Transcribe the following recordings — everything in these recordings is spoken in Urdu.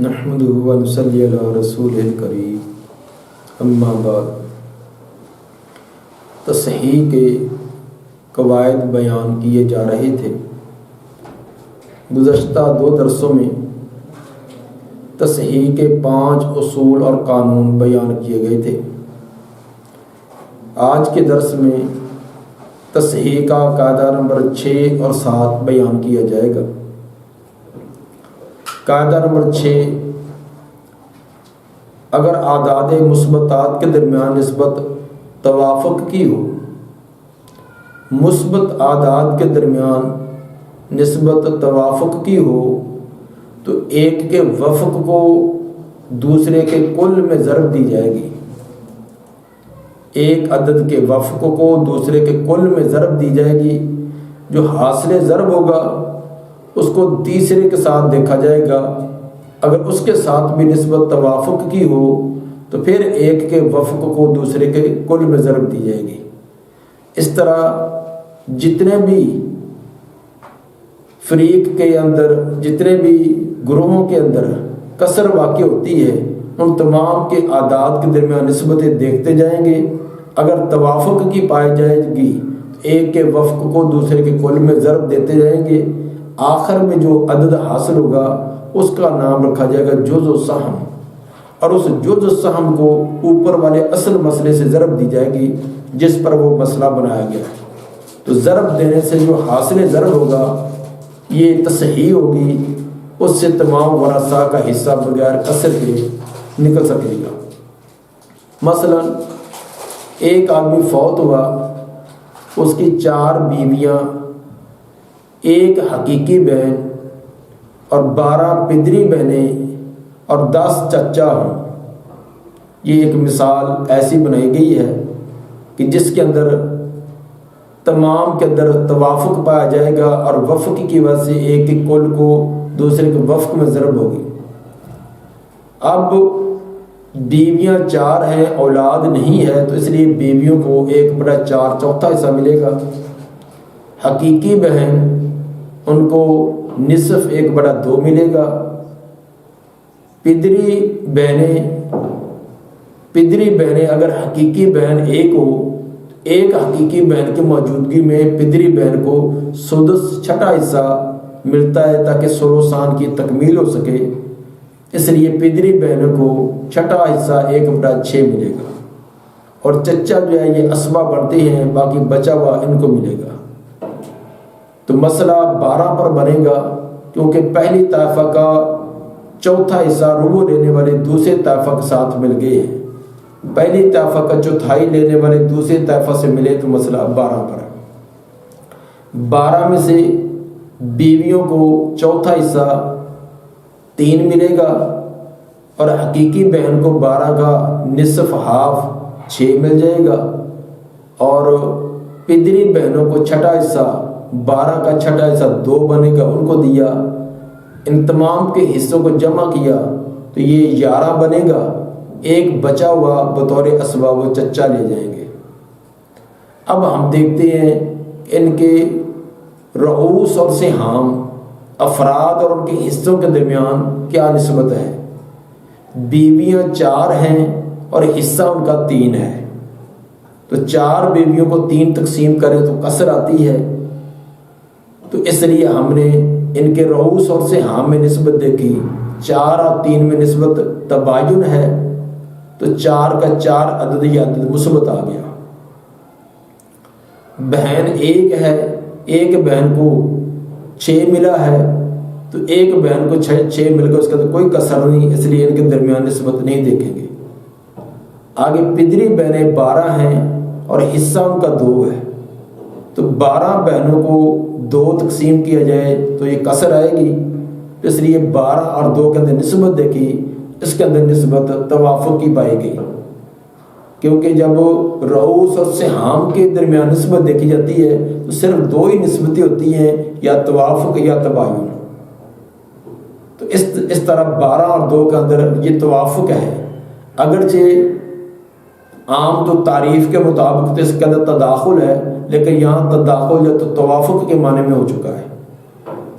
نحمده ونصلی علی رسولہ الکریم، اما بعد۔ تصحیح کے قواعد بیان کیے جا رہے تھے۔ گزشتہ 2 درسوں میں تصحیح کے 5 اصول اور قانون بیان کیے گئے تھے۔ آج کے درس میں تصحیح کا قاعدہ نمبر 6 اور 7 بیان کیا جائے گا۔ قاعدہ نمبر 6، اگر اعداد مثبتات کے درمیان نسبت توافق کی ہو، مثبت اعداد کے درمیان نسبت توافق کی ہو تو ایک کے وفق کو دوسرے کے کل میں ضرب دی جائے گی۔ ایک عدد کے وفق کو دوسرے کے کل میں ضرب دی جائے گی۔ جو حاصل ضرب ہوگا اس کو تیسرے کے ساتھ دیکھا جائے گا۔ اگر اس کے ساتھ بھی نسبت توافق کی ہو تو پھر ایک کے وفق کو دوسرے کے کل میں ضرب دی جائے گی۔ اس طرح جتنے بھی فریق کے اندر، جتنے بھی گروہوں کے اندر کسر واقع ہوتی ہے، ان تمام کے اعداد کے درمیان نسبتیں دیکھتے جائیں گے۔ اگر توافق کی پائی جائے گی تو ایک کے وفق کو دوسرے کے کل میں ضرب دیتے جائیں گے۔ آخر میں جو عدد حاصل ہوگا اس کا نام رکھا جائے گا جز و سہم، اور اس جز و سہم کو اوپر والے اصل مسئلے سے ضرب دی جائے گی جس پر وہ مسئلہ بنایا گیا۔ تو ضرب دینے سے جو حاصل ضرب ہوگا یہ تصحیح ہوگی، اس سے تمام ورثاء کا حصہ بغیر کسر کے نکل سکے گا۔ مثلا ایک آدمی فوت ہوا، اس کی 4 بیویاں، 1 حقیقی بہن اور 12 پدری بہنیں اور 10 چچا ہوں۔ یہ ایک مثال ایسی بنائی گئی ہے کہ جس کے اندر تمام کے اندر توافق پایا جائے گا اور وفق کی وجہ سے ایک کے کل کو دوسرے کے وفق میں ضرب ہوگی۔ اب بیویاں 4 ہیں، اولاد نہیں ہے، تو اس لیے بیویوں کو 1/4 چوتھا حصہ ملے گا۔ حقیقی بہن ان کو نصف 1/2 ملے گا۔ پدری بہنیں اگر حقیقی بہن 1 ہو، ایک حقیقی بہن کی موجودگی میں پدری بہن کو سدس چھٹا حصہ ملتا ہے تاکہ سلوسان کی تکمیل ہو سکے۔ اس لیے پدری بہنوں کو چھٹا حصہ 1/6 ملے گا، اور چچا جو ہے یہ اسبا بنتے ہیں، باقی بچا ہوا ان کو ملے گا۔ تو مسئلہ 12 پر بنے گا، کیونکہ پہلی طائفہ کا چوتھا حصہ ربع لینے والے دوسرے طائفہ کے ساتھ مل گئے ہیں۔ پہلی طائفہ کا چوتھائی لینے والے دوسرے طائفہ سے ملے تو مسئلہ 12 پر ہے۔ 12 میں سے بیویوں کو چوتھا حصہ 3 ملے گا، اور حقیقی بہن کو 12 کا نصف ہاف 6 مل جائے گا، اور پدری بہنوں کو چھٹا حصہ 12 کا چھٹا حصہ 2 بنے گا، ان کو دیا۔ ان تمام کے حصوں کو جمع کیا تو یہ 11 بنے گا۔ ایک بچا ہوا بطور اسبا وہ چچا لے جائیں گے۔ اب ہم دیکھتے ہیں ان کے رؤوس اور سہام، افراد اور ان کے حصوں کے درمیان کیا نسبت ہے۔ بیویاں 4 ہیں اور حصہ ان کا 3 ہے، تو 4 بیویوں کو 3 تقسیم کریں تو کسر آتی ہے۔ تو اس لیے ہم نے ان کے رؤوس اور سہام میں نسبت دیکھی، 4 اور 3 میں نسبت تباین ہے، تو 4 کا 4 عدد یا عدد مثبت آ گیا۔ بہن 1 ہے، ایک بہن کو 6 ملا ہے، تو ایک بہن کو 6 مل گیا، اس کا تو کوئی کسر نہیں، اس لیے ان کے درمیان نسبت نہیں دیکھیں گے۔ آگے پدری بہنیں 12 ہیں اور حصہ ان کا 2 ہے، تو 12 بہنوں کو 2 تقسیم کیا جائے تو یہ کسر آئے گی، اس لیے 12 اور 2 کے اندر نسبت دیکھی، اس کے اندر نسبت توافق کی پائی گئی، کیونکہ جب رؤوس اور سہام کے درمیان نسبت دیکھی جاتی ہے تو صرف 2 ہی نسبتیں ہوتی ہیں، یا توافق یا تباین۔ تو اس طرح 12 اور 2 کے اندر یہ توافق ہے، اگرچہ عام تو تعریف کے مطابق تو اس کے اندر تداخل ہے، لیکن یہاں تداخل یا تو توافق کے معنی میں ہو چکا ہے۔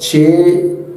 6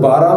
12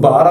12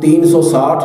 360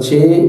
6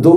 2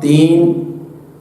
3,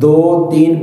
2, 3,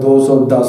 210।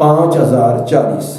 5040।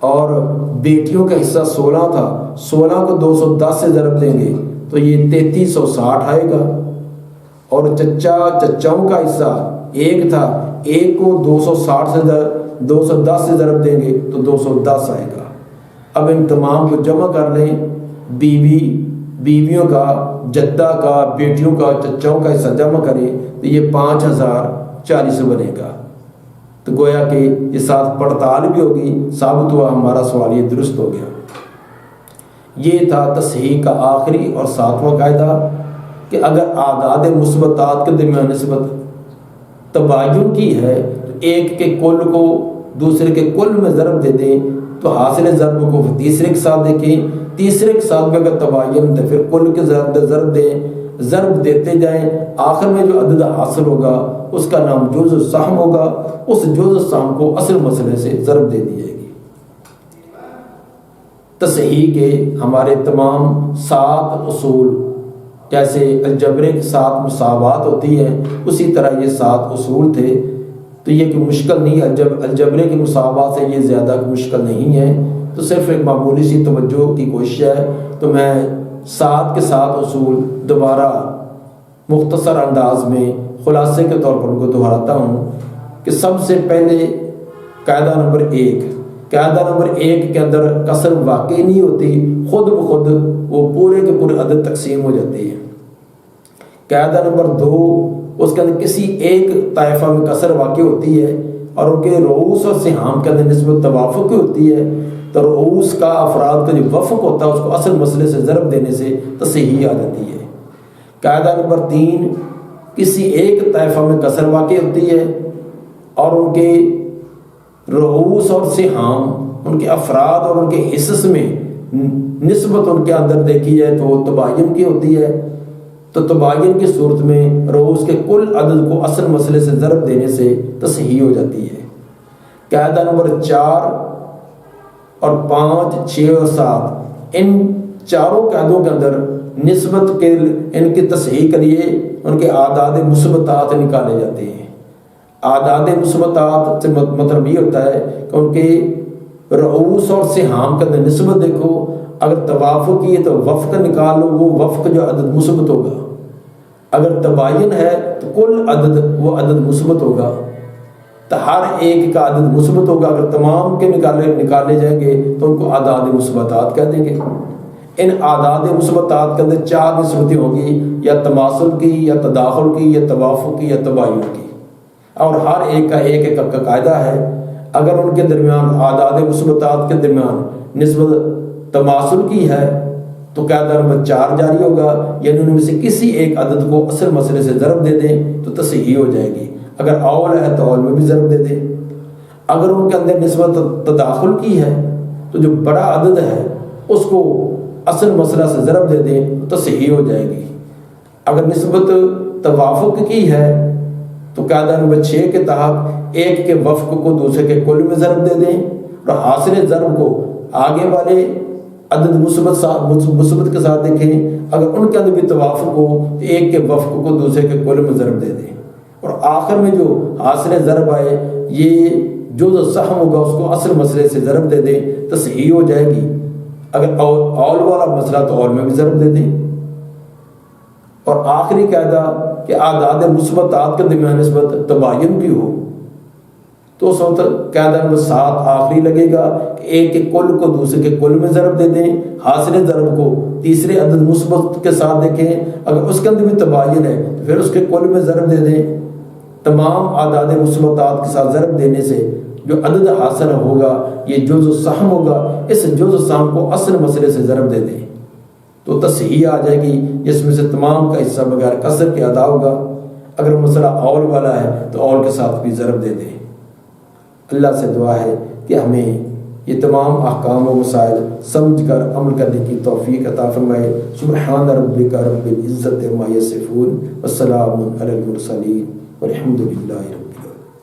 اور بیٹیوں کا حصہ 16 تھا، 16 کو 210 سے ضرب دیں گے تو یہ 3360 آئے گا۔ اور چچاؤں کا حصہ 1 تھا، 1 کو 210 سے ضرب دیں گے تو 210 آئے گا۔ اب ان تمام کو جمع کر لیں، بیویوں کا، جدہ کا، بیٹیوں کا، چچاؤں کا حصہ جمع کریں تو یہ 5040 بنے گا۔ تو گویا کہ یہ ساتھ پڑتال بھی ہوگی، ثابت ہوا ہمارا سوال یہ درست ہو گیا۔ یہ تھا تصحیح کا آخری اور 7واں قاعدہ کہ اگر اعداد مثبتات کے درمیان نسبت تباین کی ہے تو ایک کے کل کو دوسرے کے کل میں ضرب دے دیں تو حاصل ضرب کو تیسرے کے ساتھ دیکھیں، تیسرے کے ساتھ میں اگر تباین تو پھر کل کے ضرب دیں، ضرب دیتے جائیں، آخر میں جو عدد حاصل ہوگا اس کا نام جزء السہم ہوگا، اس جزء السہم کو اصل مسئلے سے ضرب دے دی جائے گی۔ تصحیح کے ہمارے تمام 7 اصول، جیسے الجبرے کے 7 مساوات ہوتی ہے اسی طرح یہ 7 اصول تھے، تو یہ کوئی مشکل نہیں ہے، الجبرے کی مساوات سے یہ زیادہ مشکل نہیں ہے، تو صرف ایک معمولی سی توجہ کی کوشش ہے۔ تو میں 7 کے 7 اصول دوبارہ مختصر انداز میں خلاصے کے طور پر ان کو دہراتا ہوں کہ سب سے پہلے قاعدہ نمبر 1، قاعدہ نمبر 1 کے اندر کسر واقع نہیں ہوتی، خود بخود وہ پورے کے پورے عدد تقسیم ہو جاتی ہے۔ قاعدہ نمبر 2، اس کے اندر کسی ایک طائفہ میں کسر واقع ہوتی ہے اور ان کے رؤوس اور سہام کے اندر نسبت توافق ہوتی ہے، تو رؤوس کا افراد کا جو وفق ہوتا ہے اس کو اصل مسئلے سے ضرب دینے سے تصحیح آ جاتی ہے۔ قاعدہ نمبر 3، کسی ایک طائفہ میں کسر واقع ہوتی ہے اور ان کے رؤوس اور سہام، ان کے افراد اور ان کے حصص میں نسبت ان کے اندر دیکھی جائے تو وہ تباین کی ہوتی ہے، تو تباین کی صورت میں رؤوس کے کل عدد کو اصل مسئلے سے ضرب دینے سے تصحیح ہو جاتی ہے۔ قاعدہ نمبر 4 اور 5، 6 اور 7، ان چاروں قاعدوں کے اندر نسبت کے ان کی تصحیح کے لیے ان کے اعداد مثبتات نکالے جاتے ہیں۔ اعداد مثبتات سے مطلب یہ ہوتا ہے کہ ان کے رؤوس اور سہام کے اندر نسبت دیکھو، اگر توافق کی ہے تو وفق نکال لو، وہ وفق جو عدد مثبت ہوگا، اگر تباین ہے تو کل عدد وہ عدد مثبت ہوگا، تو ہر ایک کا عدد مثبت ہوگا۔ اگر تمام کے نکالے جائیں گے تو ان کو اعداد مثبتات کہہ دیں گے۔ ان اعداد مثبتات کے اندر 4 نسبتیں ہوں گی، یا تماثل کی، یا تداخل کی، یا توافق کی، یا تباین کی، اور ہر ایک کا ایک کا قاعدہ ہے۔ اگر ان کے درمیان اعداد مثبتات کے درمیان نسبت تماثل کی ہے تو قاعدہ نمبر 4 جاری ہوگا، یعنی ان میں سے کسی ایک عدد کو اصل مسئلے سے ضرب دے دیں تو تصحیح ہو جائے گی۔ اگر اول ہے تو اول میں بھی ضرب دے دیں۔ اگر ان کے اندر نسبت تداخل کی ہے تو جو بڑا عدد ہے اس کو اصل مسئلہ سے ضرب دے دیں تو تصحیح ہو جائے گی۔ اگر نسبت توافق کی ہے تو قاعدہ نمبر 6 کے تحت ایک کے وفق کو دوسرے کے کل میں ضرب دے دیں، اور حاصل ضرب کو آگے والے عدد مثبت کے ساتھ دیکھیں، اگر ان کے اندر بھی توافق ہو تو ایک کے وفق کو دوسرے کے کل میں ضرب دے دیں، اور آخر میں جو حاصل ضرب آئے یہ جزء السہم ہوگا اس کو اصل مسئلے سے ضرب دے دیں، تصحیح ہو جائے گی۔ اگر اول والا مسئلہ تو اول میں بھی ضرب دے دیں۔ اور آخری قاعدہ کہ اعداد مثبتات کے درمیان نسبت تباین کی ہو تو اس وقت قاعدہ نمبر 7 آخری لگے گا کہ ایک کے کل کو دوسرے کے کل میں ضرب دے دیں، حاصل ضرب کو تیسرے عدد مثبت کے ساتھ دیکھیں، اگر اس کے اندر بھی تباین ہے تو پھر اس کے کل میں ضرب دے دیں۔ تمام اعداد مثبتات کے ساتھ ضرب دینے سے جو عدد حاصل ہوگا یہ جزء السہم ہوگا، اس جزء السہم کو اصل مسئلے سے ضرب دے دیں تو تصحیح آ جائے گی، جس میں سے تمام کا حصہ بغیر کسر کے ادا ہوگا۔ اگر مسئلہ اول والا ہے تو اول کے ساتھ بھی ضرب دے دیں۔ اللہ سے دعا ہے کہ ہمیں یہ تمام احکام و مسائل سمجھ کر عمل کرنے کی توفیق عطا فرمائے۔ سبحان ربک رب العزت عما یصفون والسلام علی المرسلین والحمد للہ۔